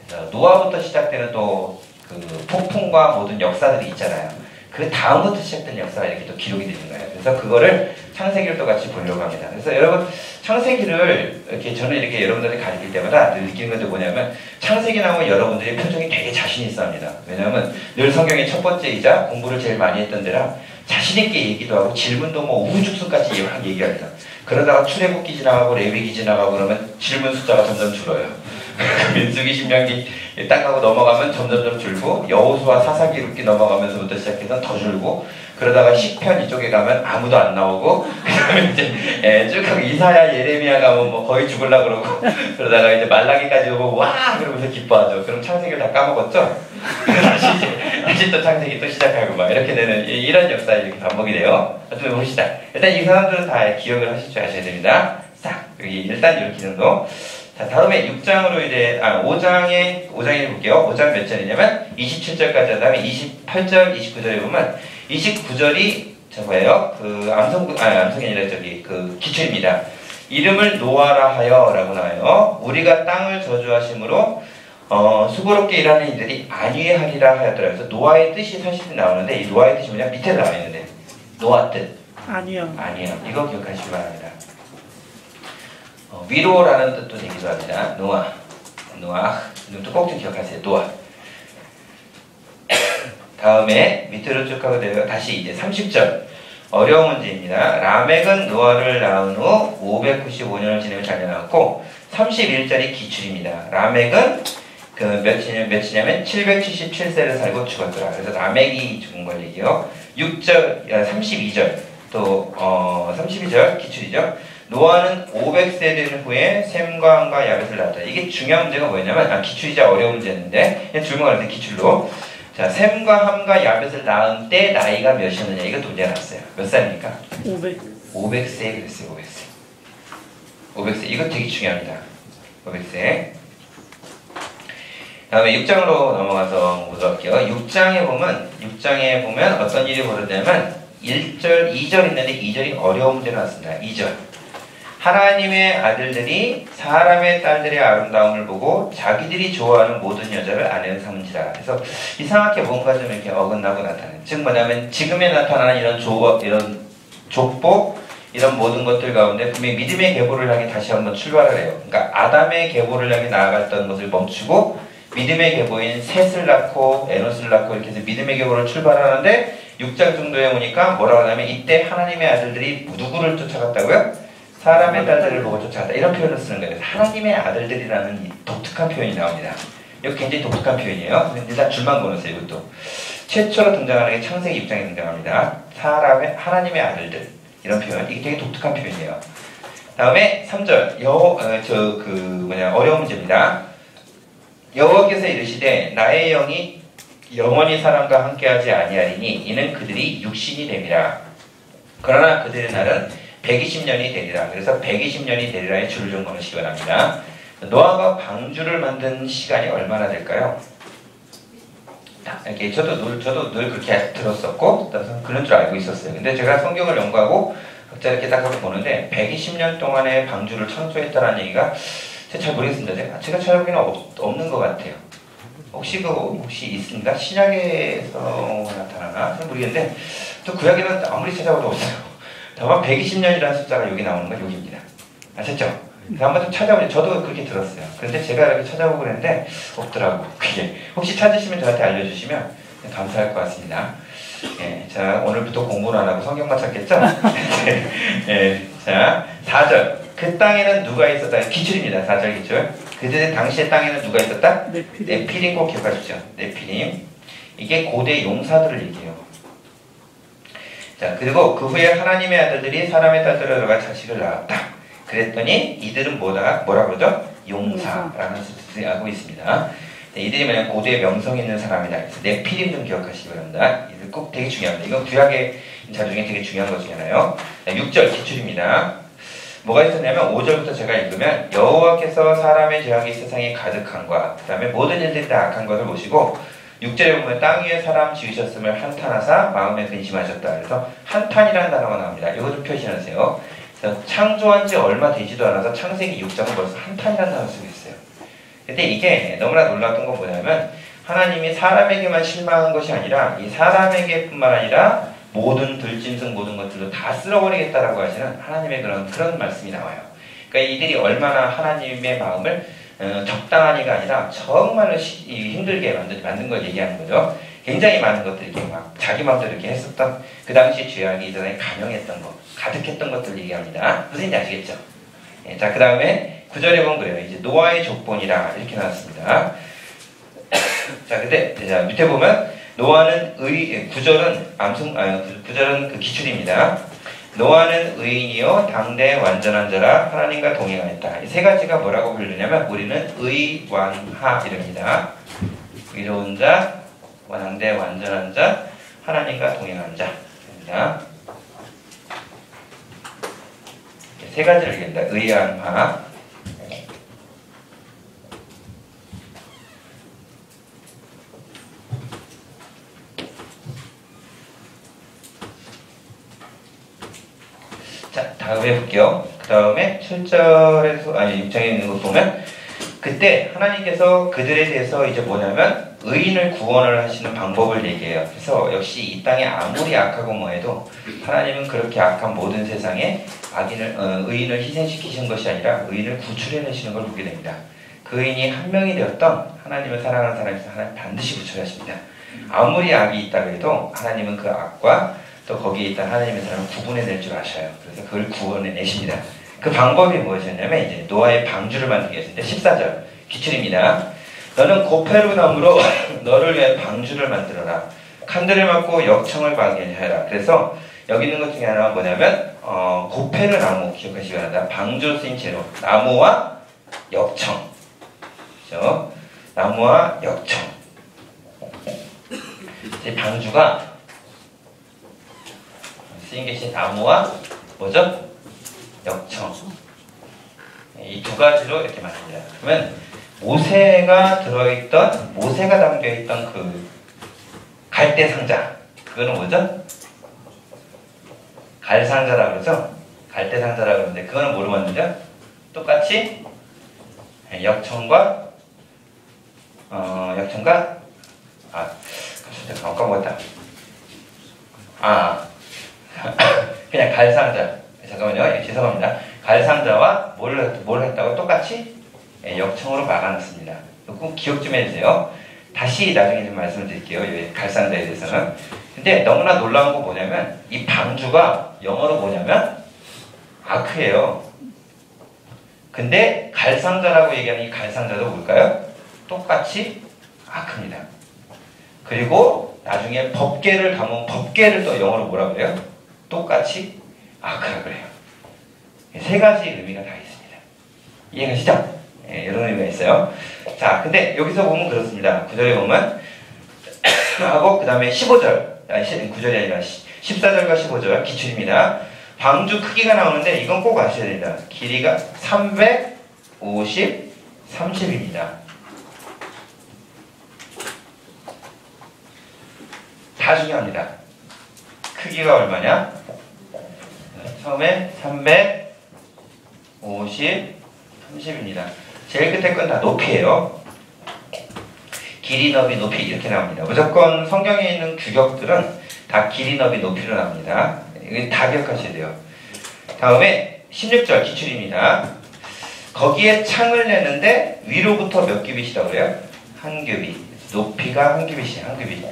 그래서 노아부터 시작되는 또 그 폭풍과 모든 역사들이 있잖아요. 그 다음부터 시작된 역사가 이렇게 또 기록이 되는 거예요. 그래서 그거를 창세기를 또 같이 보려고 합니다. 그래서 여러분 창세기를 이렇게 저는 이렇게 여러분들이 가르칠 때마다 늘 느끼는 것도 뭐냐면 창세기 나오면 여러분들이 표정이 되게 자신 있어 합니다. 왜냐하면 늘 성경의 첫 번째이자 공부를 제일 많이 했던 데라 자신 있게 얘기도 하고 질문도 뭐 우후죽순까지 막 얘기합니다. 그러다가 출애굽기 지나가고 레위기 지나가고 그러면 질문 숫자가 점점 줄어요. 민수기, 신명기 딱 하고 넘어가면 점점점 줄고 여호수아, 사사기록기 넘어가면서부터 시작해서 더 줄고 그러다가 시편 이쪽에 가면 아무도 안 나오고 그다음에 이제 쭉 하고 이사야, 예레미야 가면 뭐 거의 죽으려고 그러고 그러다가 이제 말라기까지 오고 와 그러면서 기뻐하죠. 그럼 창세기를 다 까먹었죠? 다시 또 창세기 또 시작하고 막 이렇게 되는 이런 역사 이렇게 반복이 돼요. 어쨌든 봅시다. 일단 이 사람들은 다 기억을 하실 줄 아셔야 됩니다. 싹 여기 일단 이렇게 정도. 자, 다음에 6장으로 이제 5장에 볼게요. 5장 몇 절이냐면 27절까지 한 다음에 28절, 29절에 보면 29절이 저거예요. 그 암송이 아니라 저기 그 기출입니다. 이름을 노아라 하여라고 나와요. 우리가 땅을 저주하심으로 수고롭게 일하는 이들이 안위하리라 하였더라. 그래서 노아의 뜻이 사실은 나오는데 이 노아의 뜻이 뭐냐 밑에 나와 있는데 노아 뜻 아니요. 이거 기억하시기 바랍니다. 위로라는 뜻도 되기도 합니다. 노아 이것도 꼭 좀 기억하세요. 노아. 다음에 밑으로 쭉 가게 되면 다시 이제 30절 어려운 문제입니다. 라멕은 노아를 낳은 후 595년을 지내며 잘 낳았고 31절이 기출입니다. 라멕은 그 몇이냐면 777세를 살고 죽었더라. 그래서 라멕이 죽은 걸 얘기해요. 32절 또 32절 기출이죠. 노아는 500세 된 후에 셈과 함과 야벳을 낳았다. 이게 중요한 문제가 뭐였냐면 기출이자 어려운 문제였는데 그냥 줄만 가는데 기출로 자 셈과 함과 야벳을 낳은 때 나이가 몇이었느냐 이거 문제가 나왔어요. 몇 살입니까? 500세 그랬어요. 500세 이거 되게 중요합니다. 500세 다음에 6장으로 넘어가서 보도록 할게요. 6장에 보면 어떤 일이 벌어지냐면 1절, 2절 있는데 2절이 어려운 문제가 나왔습니다. 2절 하나님의 아들들이 사람의 딸들의 아름다움을 보고 자기들이 좋아하는 모든 여자를 아내로 삼은지라. 그래서 이상하게 뭔가 좀 이렇게 어긋나고 나타나는. 즉 뭐냐면 지금에 나타나는 이런 족보 이런 모든 것들 가운데 분명히 믿음의 계보를 향해 다시 한번 출발을 해요. 그러니까 아담의 계보를 향해 나아갔던 것을 멈추고 믿음의 계보인 셋을 낳고 에노스를 낳고 이렇게 해서 믿음의 계보를 출발하는데 6장 정도에 오니까 뭐라고 하냐면 이때 하나님의 아들들이 누구를 쫓아갔다고요? 사람의 딸들을 보고 쫓아갔다. 이런 표현을 쓰는 거예요. 하나님의 아들들이라는 이 독특한 표현이 나옵니다. 이거 굉장히 독특한 표현이에요. 일단 줄만 보내세요. 이것도. 최초로 등장하는 게 창세기 6장에 등장합니다. 하나님의 아들들. 이런 표현. 이게 되게 독특한 표현이에요. 다음에 3절. 어려운 문제입니다. 여호와께서 이르시되 나의 영이 영원히 사람과 함께하지 아니하리니 이는 그들이 육신이 됨이라. 그러나 그들의 날은 120년이 되리라. 그래서 120년이 되리라의 줄을 좀 거는 시간합니다. 노아가 방주를 만든 시간이 얼마나 될까요? 이렇게 저도 늘 그렇게 들었었고 그런 줄 알고 있었어요. 근데 제가 성경을 연구하고 각자 이렇게 딱 보는데 120년 동안의 방주를 창조했다는 얘기가 잘 모르겠습니다. 제가 찾아보기는 없는 것 같아요. 혹시 있습니까? 신약에서 나타나나? 잘 모르겠는데 또 구약에는 아무리 찾아봐도 없어요. 다만 120년이라는 숫자가 여기 나오는 건 여기입니다. 아셨죠? 그래서 한번 좀 찾아보죠. 저도 그렇게 들었어요. 그런데 제가 이렇게 찾아보고 그랬는데 없더라고. 그게 혹시 찾으시면 저한테 알려주시면 감사할 것 같습니다. 예, 자, 오늘부터 공부는 안 하고 성경만 찾겠죠? 예, 자, 4절. 그 땅에는 누가 있었다? 기출입니다. 4절 기출. 그들 당시의 땅에는 누가 있었다? 네피림 꼭 기억하십시오. 네피림. 이게 고대 용사들을 얘기해요. 자, 그리고 그 후에 하나님의 아들들이 사람의 딸들을 들어가 자식을 낳았다. 그랬더니 이들은 뭐라 그러죠? 용사라는 뜻을 알고 있습니다. 네, 이들이 만약 고대의 명성 있는 사람이다. 그래서 네피림 좀 기억하시기 바랍니다. 이들 꼭 되게 중요합니다. 이건 구약의 자료 중에 되게 중요한 것 중에 하나요. 6절 기출입니다. 뭐가 있었냐면 5절부터 제가 읽으면 여호와께서 사람의 죄악이 세상에 가득한과 그 다음에 모든 일들이 다 악한 것을 보시고 6절에 보면 땅 위에 사람 지으셨음을 한탄하사 마음에 근심하셨다. 그래서 한탄이라는 단어가 나옵니다. 이거 좀 표시하세요. 그래서 창조한 지 얼마 되지도 않아서 창세기 6장은 벌써 한탄이라는 단어를 쓰고 있어요. 근데 이게 너무나 놀랐던 건 뭐냐면 하나님이 사람에게만 실망한 것이 아니라 이 사람에게뿐만 아니라 모든 들짐승 모든 것들도 다 쓸어버리겠다라고 하시는 하나님의 그런 말씀이 나와요. 그러니까 이들이 얼마나 하나님의 마음을 적당하니가 아니라 정말로 힘들게 만든 걸 얘기하는 거죠. 굉장히 많은 것들이 이렇게 막 자기 마음대로 이렇게 했었던 그 당시 죄악이 이전에 감형했던 것, 가득했던 것들 얘기합니다. 무슨지 아시겠죠? 예, 자, 그 다음에 9절에 보면 그래요. 이제 노아의 족본이라 이렇게 나왔습니다. 자, 근데 자, 밑에 보면 노아는 9절은 그 기출입니다. 노아는 의인이요 당대 완전한 자라 하나님과 동행하였다. 이 세 가지가 뭐라고 부르냐면 우리는 의완하 이랍니다. 의로운 자, 당대 완전한 자, 하나님과 동행한 자입니다. 세 가지를 얘기합니다. 의완하. 자, 다음에 볼게요. 그 다음에 7절에서, 6장에 있는 거 보면, 그때 하나님께서 그들에 대해서 이제 뭐냐면, 의인을 구원을 하시는 방법을 얘기해요. 그래서 역시 이 땅에 아무리 악하고 뭐해도, 하나님은 그렇게 악한 모든 세상에 의인을 희생시키신 것이 아니라, 의인을 구출해내시는 걸 보게 됩니다. 그 의인이 한 명이 되었던 하나님을 사랑하는 사람에서 하나님 반드시 구출하십니다. 아무리 악이 있다고 해도, 하나님은 그 악과 또 거기에 있던 하나님의 사람을 구분해낼 줄 아셔요. 그래서 그걸 구원해내십니다. 그 방법이 무엇이었냐면 이제 노아의 방주를 만들기 위해서인데 14절 기출입니다. 너는 고페루 나무로 너를 위해 방주를 만들어라. 칸들을 막고 역청을 방해하라. 그래서 여기 있는 것 중에 하나가 뭐냐면 고페루 나무 기억하시기 바랍니다. 방주로 쓰인 재료 나무와 역청. 그렇죠? 나무와 역청. 이 방주가 쓰인 것이 나무와 뭐죠? 역청. 이 두 가지로 이렇게 만듭니다. 그러면 모세가 담겨있던 그 갈대 상자. 그거는 뭐죠? 갈상자라고 그러죠? 갈대 상자라고 그러는데 그거는 뭐로 만들죠? 똑같이 역청과 까먹었다. 그냥 갈상자. 잠깐만요. 죄송합니다. 갈상자와 뭘 했다고 똑같이 역청으로 막아놨습니다. 꼭 기억 좀 해주세요. 다시 나중에 좀 말씀을 드릴게요. 이 갈상자에 대해서는. 근데 너무나 놀라운 거 뭐냐면 이 방주가 영어로 뭐냐면 아크예요. 근데 갈상자라고 얘기하는 이 갈상자도 뭘까요? 똑같이 아크입니다. 그리고 나중에 법계를 가면 법계를 또 영어로 뭐라 그래요? 똑같이 아크라 그래요. 세 가지 의미가 다 있습니다. 이해가시죠? 예, 이런 의미가 있어요. 자, 근데 여기서 보면 그렇습니다. 9절에 보면 하고 그 다음에 15절, 9절이 아니라 14절과 15절 기출입니다. 방주 크기가 나오는데 이건 꼭 아셔야 됩니다. 길이가 350, 30입니다. 다 중요합니다. 크기가 얼마냐? 처음에 350, 30입니다. 제일 끝에 건 다 높이에요. 길이, 너비, 높이 이렇게 나옵니다. 무조건 성경에 있는 규격들은 다 길이, 너비, 높이로 나옵니다. 이거 다 기억하셔야 돼요. 다음에 16절 기출입니다. 거기에 창을 내는데 위로부터 몇 규빗이라고 그래요? 한 규빗. 높이가 한 규빗이에요. 한 규빗.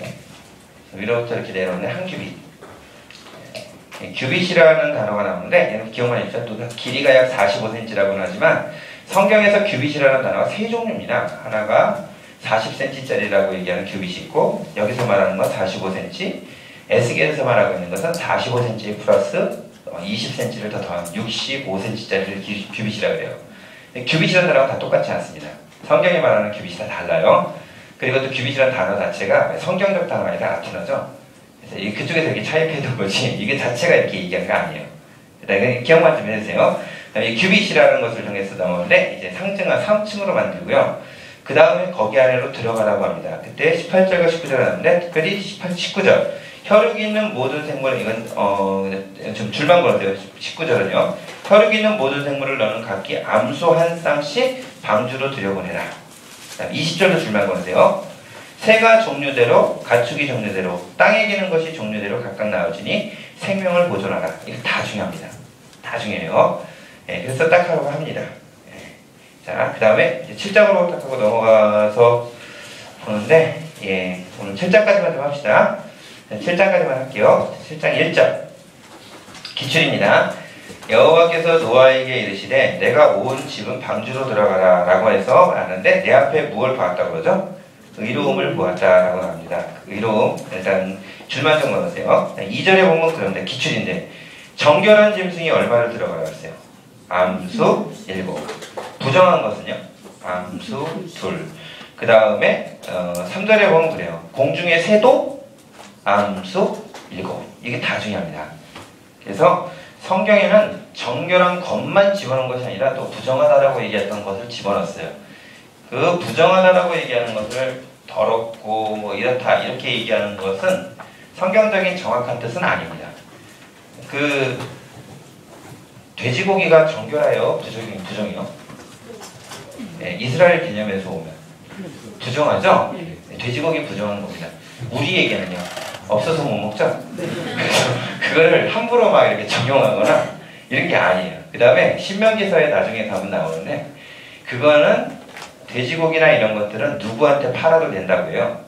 위로부터 이렇게 내려오는데 한 규빗. 규빗이라는 단어가 나오는데 얘는 기억만 해주세요. 또 길이가 약 45cm라고는 하지만 성경에서 규빗이라는 단어가 세 종류입니다. 하나가 40cm짜리라고 얘기하는 규빗이 있고 여기서 말하는 건 45cm, 에스겔에서 말하고 있는 것은 45cm 플러스 20cm를 더 더한 65cm짜리를 규빗이라고 그래요. 규빗이라는 단어가 다 똑같지 않습니다. 성경에 말하는 규빗이 다 달라요. 그리고 또 규빗이라는 단어 자체가 성경적 단어가 아니라 라틴어죠. 그래서 그쪽에서 이렇게 차이해둔 거지 이게 자체가 이렇게 얘기한 거 아니에요. 일단 기억만 좀 해주세요. 그다음에 규빗이라는 것을 통해서 나오는데 이제 상층과 3층으로 만들고요. 그 다음에 거기 안으로 들어가라고 합니다. 그때 18절과 19절 하는데 특별히 19절 혈육이 있는 모든 생물 이건 좀 줄만 걸어도요. 19절은요. 혈육이 있는 모든 생물을 너는 각기 암소 한 쌍씩 방주로 들여보내라. 20절도 줄만 걸으세요. 새가 종류대로 가축이 종류대로 땅에 기는 것이 종류대로 각각 나오지니 생명을 보존하라. 이거 다 중요합니다. 다 중요해요. 예, 그래서 딱 하라고 합니다. 자, 그 다음에 7장으로 딱 하고 넘어가서 보는데, 예, 오늘 7장까지만 좀 합시다. 7장까지만 할게요. 7장 1절. 기출입니다. 여호와께서 노아에게 이르시되 내가 온 집은 방주로 들어가라 라고 해서 하는데 내 앞에 무엇을 보았다고 그러죠? 의로움을 보았다라고 합니다. 의로움, 일단 줄만 좀 넣으세요. 2절에 보면 그런데 기출인데 정결한 짐승이 얼마를 들어가라고 했어요? 암수 7. 부정한 것은요? 암수 2. 그 다음에 3절에 보면 그래요. 공중의 새도 암수 7. 이게 다 중요합니다. 그래서 성경에는 정결한 것만 집어넣은 것이 아니라 또 부정하다라고 얘기했던 것을 집어넣었어요. 그 부정하다라고 얘기하는 것을 더럽고 뭐 이렇다 이렇게 얘기하는 것은 성경적인 정확한 뜻은 아닙니다. 그 돼지고기가 정결해요? 부정이요? 네, 이스라엘 개념에서 오면 부정하죠? 네, 돼지고기 부정한 겁니다. 우리 얘기는요 없어서 못 먹죠? 그래서 그거를 함부로 막 이렇게 적용하거나 이런 게 아니에요. 그 다음에 신명기서에 나중에 가면 나오는데 그거는 돼지고기나 이런 것들은 누구한테 팔아도 된다고 해요.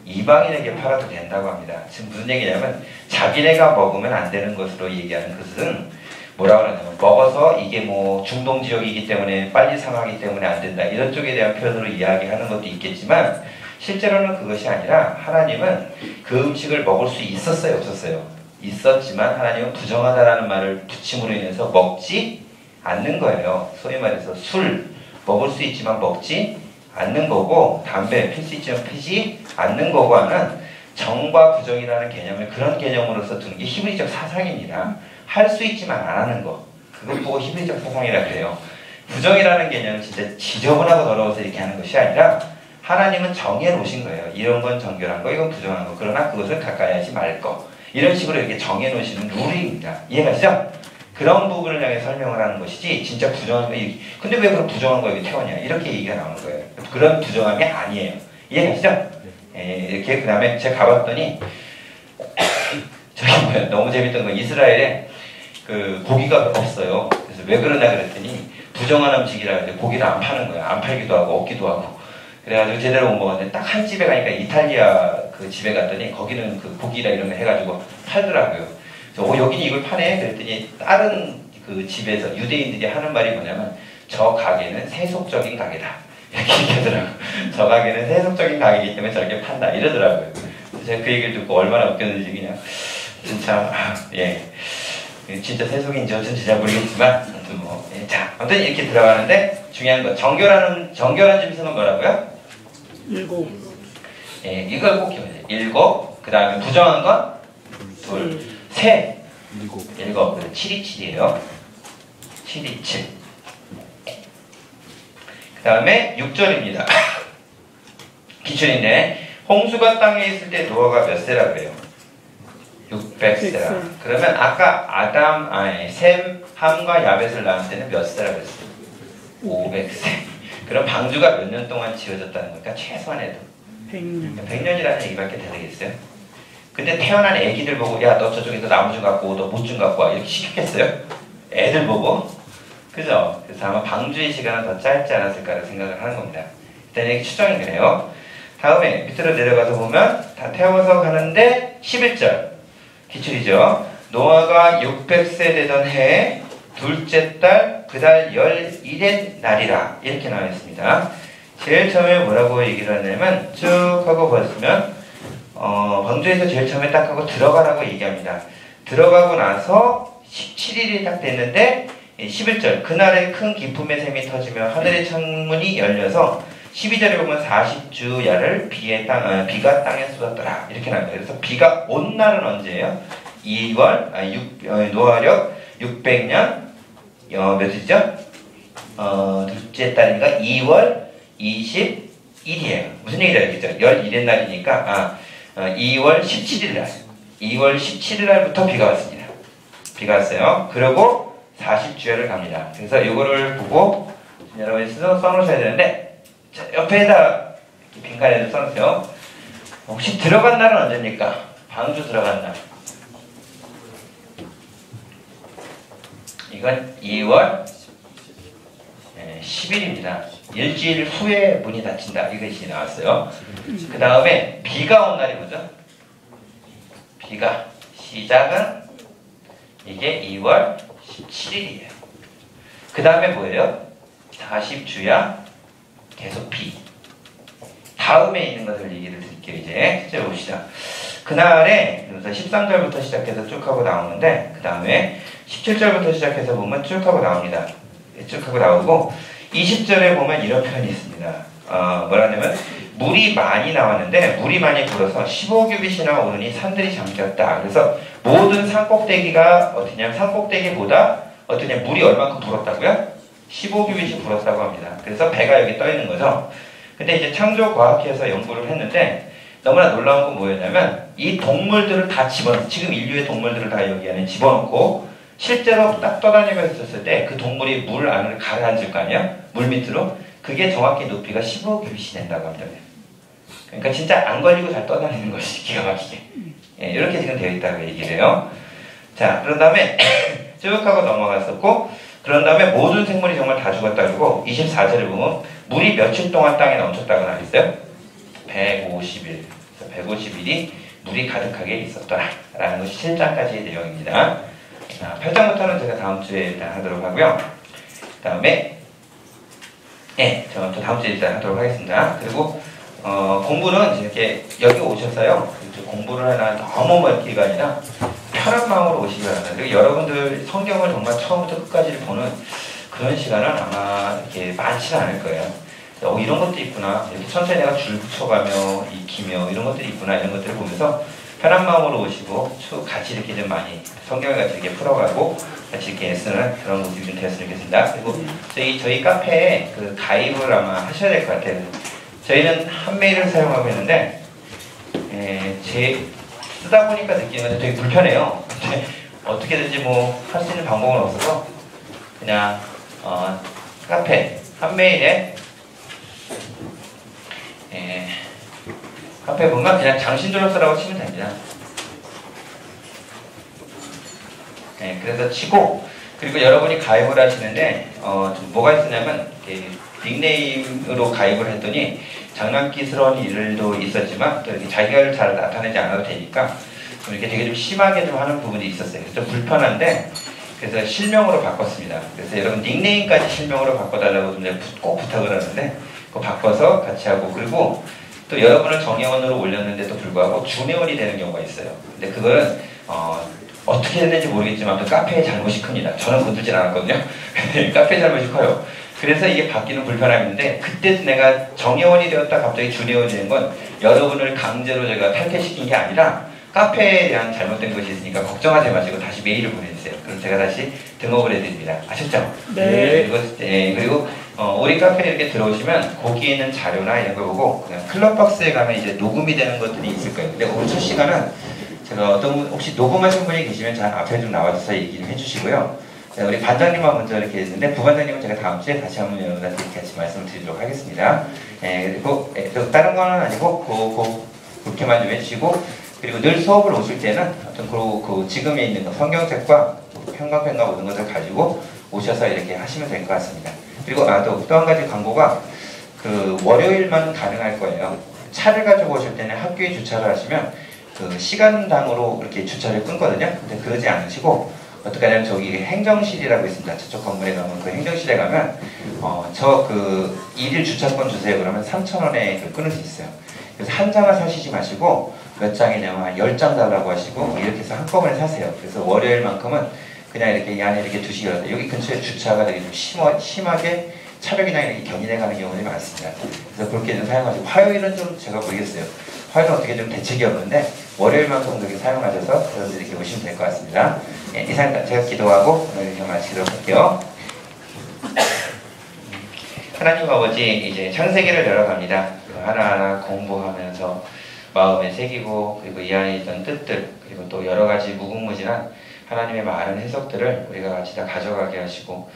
이방인에게 팔아도 된다고 합니다. 지금 무슨 얘기냐면 자기네가 먹으면 안 되는 것으로 얘기하는 것은 뭐라고 하냐면 먹어서 이게 뭐 중동지역이기 때문에 빨리 상하기 때문에 안 된다 이런 쪽에 대한 표현으로 이야기하는 것도 있겠지만 실제로는 그것이 아니라 하나님은 그 음식을 먹을 수 있었어요? 없었어요? 있었지만 하나님은 부정하다라는 말을 붙임으로 인해서 먹지 않는 거예요. 소위 말해서 술 먹을 수 있지만 먹지 않는 거고 담배 필 수 있지만 피지 않는 거고 하는 정과 부정이라는 개념을 그런 개념으로서 두는 게 히브리적 사상입니다. 할 수 있지만 안 하는 거 그것 보고 히브리적 사상이라 그래요. 부정이라는 개념은 진짜 지저분하고 더러워서 이렇게 하는 것이 아니라 하나님은 정해놓으신 거예요. 이런 건 정결한 거 이건 부정한 거 그러나 그것을 가까이 하지 말 거 이런 식으로 이렇게 정해놓으시는 룰입니다. 이해가시죠? 그런 부분을 향해 설명을 하는 것이지 진짜 부정한 거 근데 왜 그런 부정한 거 여기 태웠냐 이렇게 얘기가 나오는 거예요. 그런 부정함이 아니에요. 이해가시죠? 예, 이렇게 그 다음에 제가 가봤더니 저기 뭐야 너무 재밌던 건 이스라엘에 그 고기가 없어요. 그래서 왜 그러냐 그랬더니 부정한 음식이라 해서 고기를 안 파는 거야. 안 팔기도 하고 없기도 하고 그래가지고 제대로 못 먹었는데 딱 한 집에 가니까 이탈리아 그 집에 갔더니 거기는 그 고기라 이런 거 해가지고 팔더라고요. 그래서 여기는 이걸 파네 그랬더니 다른 그 집에서 유대인들이 하는 말이 뭐냐면 저 가게는 세속적인 가게다. 이렇게 얘기하더라고요. 저 가게는 세속적인 가게이기 때문에 저렇게 판다. 이러더라고요. 제가 그 얘기를 듣고 얼마나 웃겼는지 그냥 진짜 예. 진짜 세속인지 어쩐지 잘 모르겠지만 아무튼 뭐 예. 자, 아무튼 이렇게 들어가는데 중요한 거 정결한 짐승은 뭐라고요? 7. 예, 이걸 꼭 기억해야 돼요. 7. 그 다음에 부정한 건 2. 3. 7. 727이에요. 727. 그 다음에 6절입니다. 기출인데 홍수가 땅에 있을 때 노아가 몇 세라 그래요? 600세라. 그러면 아까 셈, 함과 야벳을 낳은 때는 몇 세라 그랬어요? 500세. 그럼 방주가 몇 년 동안 지어졌다는 거니까 최소한 해도 100년. 100년이라는 얘기밖에 되겠어요? 근데 태어난 애기들 보고 야 너 저쪽에서 나무 좀 갖고 오, 너 못 좀 갖고 와 이렇게 시켰겠어요? 애들 보고? 그죠? 그래서 아마 방주의 시간은 더 짧지 않았을까를 생각을 하는 겁니다. 일단 이게 추정이 그래요. 다음에 밑으로 내려가서 보면 다 태워서 가는데 11절 기출이죠. 노아가 600세 되던 해에 둘째 달 그달 11의 날이라 이렇게 나와 있습니다. 제일 처음에 뭐라고 얘기를 하냐면 쭉 하고 봤으면 방주에서 제일 처음에 딱 하고 들어가라고 얘기합니다. 들어가고 나서 17일이 딱 됐는데 11절 그날에 큰 기쁨의 샘이 터지며 하늘의 창문이 열려서 12절에 보면 40주야를 비가 땅에 쏟았더라 이렇게 나옵니다. 그래서 비가 온 날은 언제예요? 2월 노아력 600년 몇이죠? 둘째 달이니까 2월 21일이에요. 무슨 얘기를 알겠죠? 11의 날이니까 2월 17일 날 2월 17일 날부터 비가 왔습니다. 비가 왔어요. 그리고 40주야를 갑니다. 그래서 이거를 보고 여러분이 써놓으셔야 되는데 자, 옆에다 빈칸에도 써놓으세요. 혹시 들어간 날은 언제입니까? 방주 들어간 날. 이건 2월 10일입니다. 일주일 후에 문이 닫힌다. 이것이 나왔어요. 그 다음에 비가 온 날이 뭐죠? 비가 시작은 이게 2월 17일이에요. 그 다음에 뭐예요? 40주야 계속 비. 다음에 있는 것을 얘기를 드릴게요. 이제 실제로 봅시다. 그날에 13절부터 시작해서 쭉 하고 나오는데 그 다음에 17절부터 시작해서 보면 쭉 하고 나옵니다. 쭉 하고 나오고 20절에 보면 이런 표현이 있습니다. 뭐라냐면 물이 많이 나왔는데 물이 많이 불어서 15규빗이나 오르니 산들이 잠겼다. 그래서 모든 산꼭대기가 어떠냐면 산꼭대기보다 어떠냐 물이 얼마큼 불었다고요? 15규빗이 불었다고 합니다. 그래서 배가 여기 떠 있는 거죠. 근데 이제 창조과학회에서 연구를 했는데 너무나 놀라운 건 뭐였냐면 이 동물들을 다 집어넣고 지금 인류의 동물들을 다 여기 안에 집어넣고 실제로 딱 떠다니면서 있었을 때 그 동물이 물 안을 가라앉을 거 아니야? 물 밑으로. 그게 정확히 높이가 15규빗이 된다고 합니다. 그러니까 진짜 안 걸리고 잘 떠다니는 것이 기가 막히게. 예, 이렇게 지금 되어 있다고 얘기를 해요. 자, 그런 다음에 쭉 하고 넘어갔었고 그런 다음에 모든 생물이 정말 다 죽었다고 24절을 보면 물이 며칠 동안 땅에 넘쳤다고 나와있어요? 150일. 150일이 물이 가득하게 있었더라. 라는 것이 7장까지의 내용입니다. 8장부터는 제가 다음 주에 일단 하도록 하고요. 그 다음에 저 다음 주에 일단 하도록 하겠습니다. 그리고 공부는 이렇게 여기 오셔서요. 공부를 하나 너무 멀기가 아니라 편한 마음으로 오시기 바랍니다. 그리고 여러분들 성경을 정말 처음부터 끝까지 보는 그런 시간은 아마 이렇게 많지는 않을 거예요. 이런 것도 있구나. 이렇게 천천히 내가 줄 붙여가며 익히며 이런 것들이 있구나. 이런 것들을 보면서 편한 마음으로 오시고 같이 이렇게 좀 많이 성경을 같이 이렇게 풀어가고 같이 이렇게 쓰는 그런 모습이 좀 되었으면 좋겠습니다. 그리고 저희 카페에 그 가입을 아마 하셔야 될 것 같아요. 저희는 한메일을 사용하고 있는데 쓰다 보니까 느끼는 건데 되게 불편해요. 근데 어떻게든지 뭐 할 수 있는 방법은 없어서 그냥 카페 한메일에 카페 보면 그냥 장신조력서라고 치면 됩니다. 그래서 치고 그리고 여러분이 가입을 하시는데 좀 뭐가 있었냐면 닉네임으로 가입을 했더니 장난기스러운 일도 있었지만 또 이렇게 자기가 잘 나타내지 않아도 되니까 좀 이렇게 되게 좀 심하게 좀 하는 부분이 있었어요. 그래서 좀 불편한데 그래서 실명으로 바꿨습니다. 그래서 여러분 닉네임까지 실명으로 바꿔달라고 좀 꼭 부탁을 하는데 그거 바꿔서 같이 하고, 그리고 또 여러분을 정혜원으로 올렸는데도 불구하고 준혜원이 되는 경우가 있어요. 근데 그거는 어떻게 됐는지 모르겠지만 또 카페의 잘못이 큽니다. 저는 건들진 않았거든요. 카페의 잘못이 커요. 그래서 이게 바뀌는 불편함이 있는데, 그때 내가 정혜원이 되었다 갑자기 준혜원이 된 건 여러분을 강제로 제가 탈퇴시킨 게 아니라 카페에 대한 잘못된 것이 있으니까 걱정하지 마시고 다시 메일을 보내주세요. 그럼 제가 다시 등록을 해드립니다. 아셨죠? 네. 그리고 우리 카페에 이렇게 들어오시면 거기에 있는 자료나 이런 걸 보고 그냥 클럽박스에 가면 이제 녹음이 되는 것들이 있을 거예요. 근데 오늘 첫 시간은 제가 혹시 녹음하신 분이 계시면 잘 앞에 좀 나와주셔서 얘기 좀 해주시고요. 자, 우리 반장님과 먼저 이렇게 했는데 부반장님은 제가 다음 주에 다시 한번 여러분한테 같이 말씀을 드리도록 하겠습니다. 그리고 다른 거는 아니고 그렇게만 좀 해주시고, 그리고 늘 수업을 오실 때는 어떤 그 지금에 있는 거, 성경책과 형광펜과 모든 것을 가지고 오셔서 이렇게 하시면 될 것 같습니다. 그리고 또 한 가지 광고가 그 월요일만 가능할 거예요. 차를 가지고 오실 때는 학교에 주차를 하시면 그 시간당으로 이렇게 주차를 끊거든요. 근데 그러지 않으시고 어떻게 하냐면 저기 행정실이라고 있습니다. 저쪽 건물에 가면 그 행정실에 가면 저 그 일일 주차권 주세요. 그러면 3,000원에 끊을 수 있어요. 그래서 한 장을 사시지 마시고 몇 장이냐면 한 10장 달라고 하시고 이렇게 해서 한꺼번에 사세요. 그래서 월요일만큼은 그냥 이렇게 이 안에 이렇게 두시더라도 여기 근처에 주차가 되게 좀 심하게 차벽이나 이렇게 견인해 가는 경우들이 많습니다. 그래서 그렇게 좀 사용하시고, 화요일은 좀 제가 모르겠어요. 화요일은 어떻게 좀 대책이 없는데 월요일만큼 그렇게 사용하셔서 여러분들 이렇게 오시면 될 것 같습니다. 이상 제가 기도하고 오늘 이렇게 마치도록 할게요. 하나님 아버지, 이제 창세기를 열어갑니다. 하나하나 공부하면서 마음에 새기고, 그리고 이 안에 있던 뜻들, 그리고 또 여러 가지 무궁무진한 하나님의 많은 해석들을 우리가 같이 다 가져가게 하시고,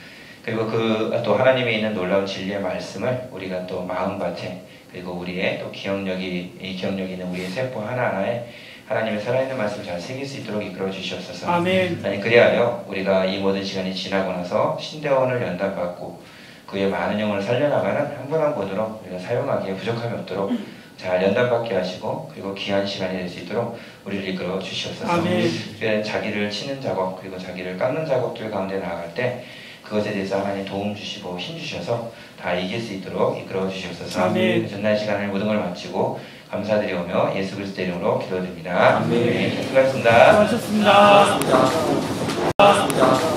그리고 그 또 하나님의 있는 놀라운 진리의 말씀을 우리가 또 마음밭에, 그리고 우리의 또 기억력이 있는 우리의 세포 하나하나에 하나님의 살아있는 말씀을 잘 새길 수 있도록 이끌어 주시옵소서. 아멘. 아니 그리하여 우리가 이 모든 시간이 지나고 나서 신대원을 연단받고 그의 많은 영혼을 살려나가는 한 분 한 분으로 우리가 사용하기에 부족함이 없도록 잘 연단받게 하시고, 그리고 귀한 시간이 될 수 있도록 우리를 이끌어 주시옵소서. 아멘. 자기를 치는 작업, 그리고 자기를 깎는 작업들 가운데 나아갈 때 그것에 대해서 하나님 도움 주시고 힘 주셔서 다 이길 수 있도록 이끌어 주시옵소서. 아멘. 전날 시간을 모든 걸 마치고 감사드리오며 예수 그리스도의 이름으로 기도드립니다. 아멘. 네, 수고하셨습니다. 수고하셨습니다.